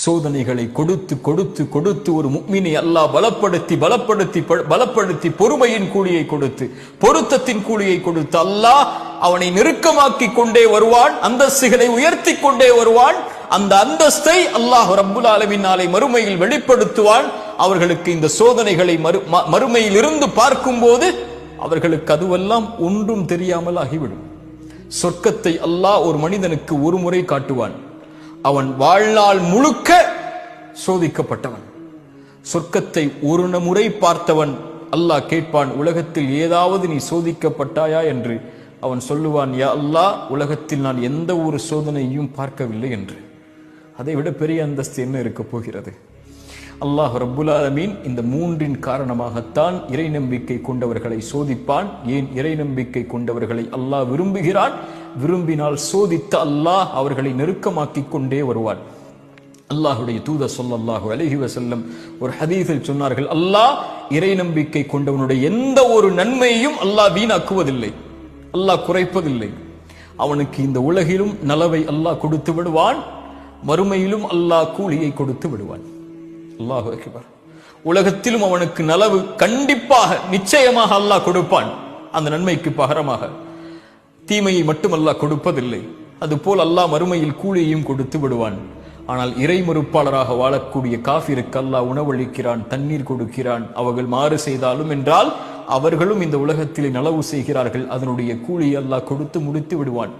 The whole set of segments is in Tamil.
சோதனைகளை கொடுத்து கொடுத்து கொடுத்து ஒரு முஃமினை அல்லாஹ் பலப்படுத்தி பலப்படுத்தி பலப்படுத்தி பொறுமையின் கூலியை கொடுத்து பொருத்தத்தின் கூலியை கொடுத்து அல்லாஹ் அவனை நெருக்கமாக்கி கொண்டே வருவான், அந்தஸ்துகளை உயர்த்தி கொண்டே வருவான். அந்த அந்தஸ்தை அல்லாஹ் ரப்புல் ஆலமீன் நாளை மறுமையில் வெளிப்படுத்துவான். அவர்களுக்கு இந்த சோதனைகளை மறுமையில் இருந்து பார்க்கும் போது அவர்களுக்கு அதுவெல்லாம் ஒன்றும் தெரியாமல் ஆகிவிடும். சொர்க்கத்தை அல்லாஹ் ஒரு மனிதனுக்கு ஒரு முறை காட்டுவான். அவன் வாழ்நாள் முழுக்க சோதிக்கப்பட்டவன். சொர்க்கத்தை ஒரு முறை பார்த்தவன் அல்லாஹ் கேட்பான், உலகத்தில் ஏதாவது நீ சோதிக்கப்பட்டாயா என்று. அவன் சொல்லுவான், யா அல்லாஹ், உலகத்தில் நான் எந்த ஒரு சோதனையும் பார்க்கவில்லை என்று. அதை விட பெரிய அந்தஸ்து என்ன இருக்க போகிறது? அல்லாஹ் ரப்புல் ஆலமீன் இந்த மூன்றின் காரணமாகத்தான் இறை நம்பிக்கை கொண்டவர்களை சோதிப்பான். ஏன் இறை நம்பிக்கை கொண்டவர்களை அல்லாஹ் விரும்புகிறான்? விரும்பினால் சோதித்த அல்லாஹ் அவர்களை நெருக்கமாக்கி கொண்டே வருவான். அல்லாஹுடைய தூதர் ஸல்லல்லாஹு அலைஹி வஸல்லம் ஒரு ஹதீஸில் சொன்னார்கள், அல்லாஹ் இறை நம்பிக்கை கொண்டவனுடைய எந்த ஒரு நன்மையையும் அல்லாஹ் வீணாக்குவதில்லை, அல்லாஹ் குறைப்பதில்லை. அவனுக்கு இந்த உலகிலும் நலவை அல்லாஹ் கொடுத்து விடுவான், மறுமையிலும் அல்லாஹ் கூலியை கொடுத்து விடுவான். அல்லாஹு அக்பர். உலகத்திலும் அவனுக்கு நலவு கண்டிப்பாக நிச்சயமாக அல்லாஹ் கொடுப்பான். அந்த நன்மைக்கு பகரமாக தீமையை மட்டும் அல்லாஹ் கொடுப்பதில்லை. அதுபோல் அல்லாஹ் மறுமையில் கூலியையும் கொடுத்து விடுவான். ஆனால் இறை மறுப்பாளராக வாழக்கூடிய காஃபிருக்கு அல்லாஹ் உணவளிக்கிறான், தண்ணீர் கொடுக்கிறான். அவர்கள் மாறு செய்தாலும் என்றால் அவர்களும் இந்த உலகத்திலே நலவு செய்கிறார்கள், அதனுடைய கூலியை அல்லாஹ் கொடுத்து முடித்து விடுவான்.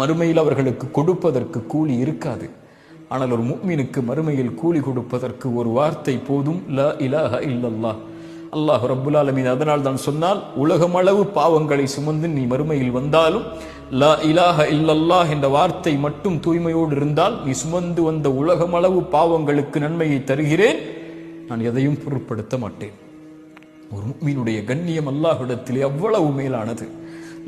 மறுமையில் அவர்களுக்கு கொடுப்பதற்கு கூலி இருக்காது. ஆனால் ஒரு முஃமினுக்கு மறுமையில் கூலி கொடுப்பதற்கு ஒரு வார்த்தை போதும், லா இலாஹ இல்லல்லாஹ். அல்லாஹ் ரப்புல் ஆலமீன் அதனால் தான் சொன்னால், உலகமளவு பாவங்களை சுமந்து நீ மறுமையில் வந்தாலும் லா இலாஹ இல்லல்லாஹ் என்ற வார்த்தை மட்டும் தூய்மையோடு இருந்தால் நீ சுமந்து வந்த உலகமளவு பாவங்களுக்கு நன்மையை தருகிறேன், நான் எதையும் பொருட்படுத்த மாட்டேன். ஒரு முஃமினுடைய கண்ணியம் அல்லாஹ்விடத்திலே அவ்வளவு மேலானது.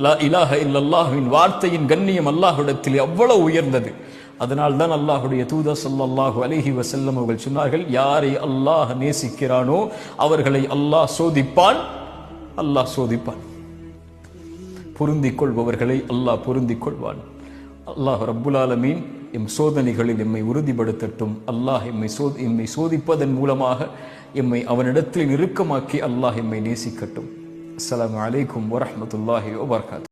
லா இலாஹ இல்லல்லாஹ்வின் வார்த்தையின் கண்ணியம் அல்லாஹ்விடத்திலே அவ்வளவு உயர்ந்தது. அதனால் தான் அல்லாஹுடைய தூதர் ஸல்லல்லாஹு அலைஹி வஸல்லம் அவர்கள் சொன்னார்கள், யாரை அல்லாஹ் நேசிக்கிறானோ அவர்களை அல்லாஹ் சோதிப்பான், அல்லாஹ் சோதிப்பான். பொருந்திக் கொள்பவர்களை அல்லாஹ் பொருந்திக் கொள்வான். அல்லாஹ் ரப்புல் ஆலமீன் எம் சோதனைகளில் எம்மை உறுதிப்படுத்தட்டும். அல்லாஹ் எம்மை சோதிப்பதன் மூலமாக எம்மை அவனிடத்தில் நெருக்கமாக்கி அல்லாஹ் எம்மை நேசிக்கட்டும். அஸ்ஸலாமு அலைக்கும் வரஹ்மத்துல்லாஹி வபரகாத்துஹு.